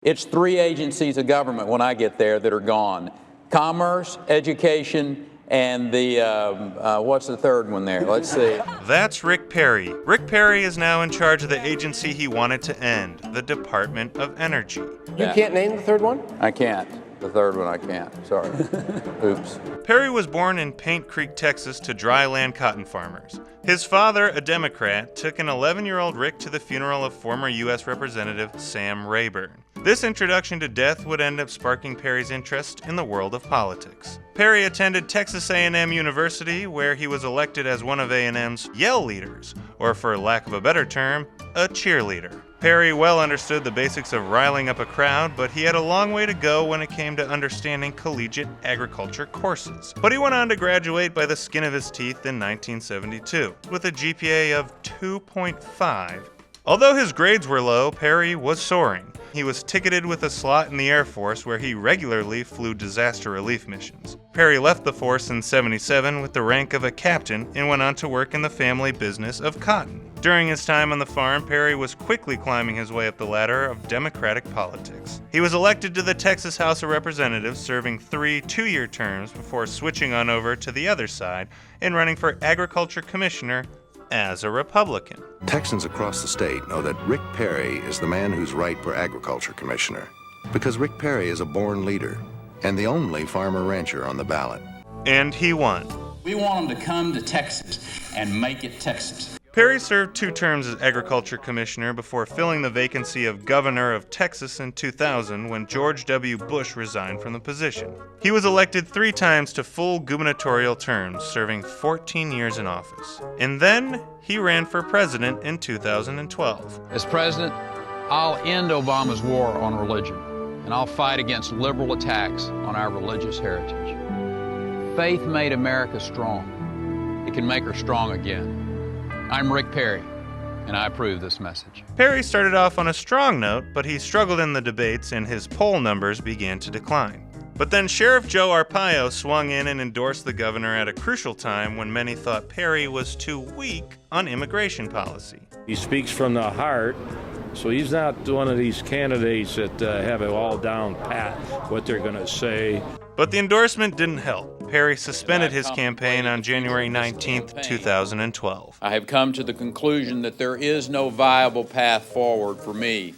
It's 3 agencies of government when I get there that are gone. Commerce, education, and the, what's the third one there? Let's see. That's Rick Perry. Rick Perry is now in charge of the agency he wanted to end, the Department of Energy. You can't name the third one? I can't. The third one I can't. Sorry. Oops. Perry was born in Paint Creek, Texas, to dryland cotton farmers. His father, a Democrat, took an 11-year-old Rick to the funeral of former U.S. Representative Sam Rayburn. This introduction to death would end up sparking Perry's interest in the world of politics. Perry attended Texas A&M University, where he was elected as one of A&M's Yell leaders, or for lack of a better term, a cheerleader. Perry well understood the basics of riling up a crowd, but he had a long way to go when it came to understanding collegiate agriculture courses. But he went on to graduate by the skin of his teeth in 1972, with a GPA of 2.5. Although his grades were low, Perry was soaring. He was ticketed with a slot in the Air Force, where he regularly flew disaster relief missions. Perry left the force in '77 with the rank of a captain and went on to work in the family business of cotton. During his time on the farm, Perry was quickly climbing his way up the ladder of Democratic politics. He was elected to the Texas House of Representatives, serving 3 two-year terms before switching on over to the other side and running for Agriculture Commissioner as a Republican. Texans across the state know that Rick Perry is the man who's right for Agriculture Commissioner, because Rick Perry is a born leader and the only farmer-rancher on the ballot. And he won. We want them to come to Texas and make it Texas. Perry served 2 terms as Agriculture Commissioner before filling the vacancy of Governor of Texas in 2000 when George W. Bush resigned from the position. He was elected 3 times to full gubernatorial terms, serving 14 years in office. And then he ran for president in 2012. As president, I'll end Obama's war on religion, and I'll fight against liberal attacks on our religious heritage. Faith made America strong. It can make her strong again. I'm Rick Perry, and I approve this message. Perry started off on a strong note, but he struggled in the debates and his poll numbers began to decline. But then Sheriff Joe Arpaio swung in and endorsed the governor at a crucial time when many thought Perry was too weak on immigration policy. He speaks from the heart, so he's not one of these candidates that have it all down pat, what they're going to say. But the endorsement didn't help. Perry suspended his campaign on January 19, 2012. I have come to the conclusion that there is no viable path forward for me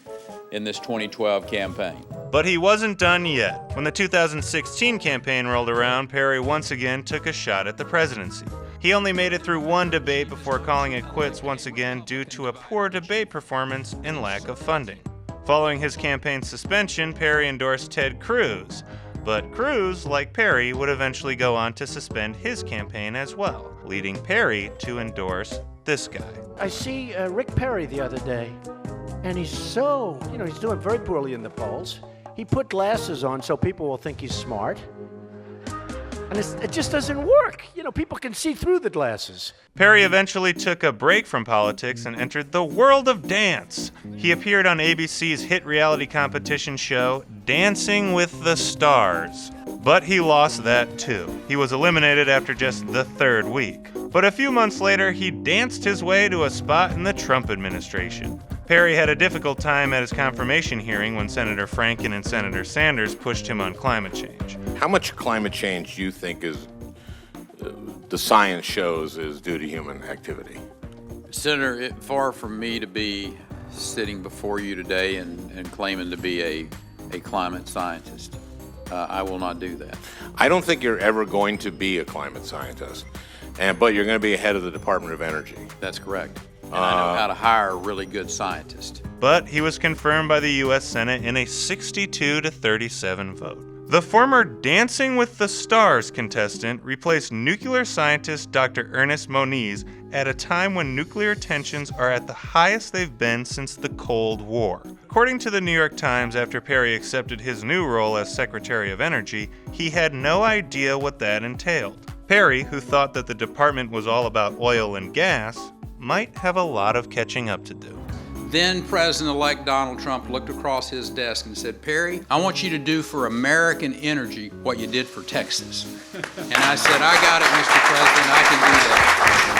in this 2012 campaign. But he wasn't done yet. When the 2016 campaign rolled around, Perry once again took a shot at the presidency. He only made it through 1 debate before calling it quits once again due to a poor debate performance and lack of funding. Following his campaign suspension, Perry endorsed Ted Cruz. But Cruz, like Perry, would eventually go on to suspend his campaign as well, leading Perry to endorse this guy. I see Rick Perry the other day, and he's so, he's doing very poorly in the polls. He put glasses on so people will think he's smart. And it just doesn't work. People can see through the glasses. Perry eventually took a break from politics and entered the world of dance. He appeared on ABC's hit reality competition show, Dancing with the Stars. But he lost that too. He was eliminated after just the 3rd week. But a few months later, he danced his way to a spot in the Trump administration. Perry had a difficult time at his confirmation hearing when Senator Franken and Senator Sanders pushed him on climate change. How much climate change do you think is the science shows is due to human activity? Senator, far from me to be sitting before you today and claiming to be a climate scientist. I will not do that. I don't think you're ever going to be a climate scientist, but you're going to be head of the Department of Energy. That's correct. And I know how to hire a really good scientist. But he was confirmed by the U.S. Senate in a 62-37 vote. The former Dancing with the Stars contestant replaced nuclear scientist Dr. Ernest Moniz at a time when nuclear tensions are at the highest they've been since the Cold War. According to the New York Times, after Perry accepted his new role as Secretary of Energy, he had no idea what that entailed. Perry, who thought that the department was all about oil and gas, might have a lot of catching up to do. Then President-elect Donald Trump looked across his desk and said, Perry, I want you to do for American energy what you did for Texas. And I said, I got it, Mr. President, I can do that.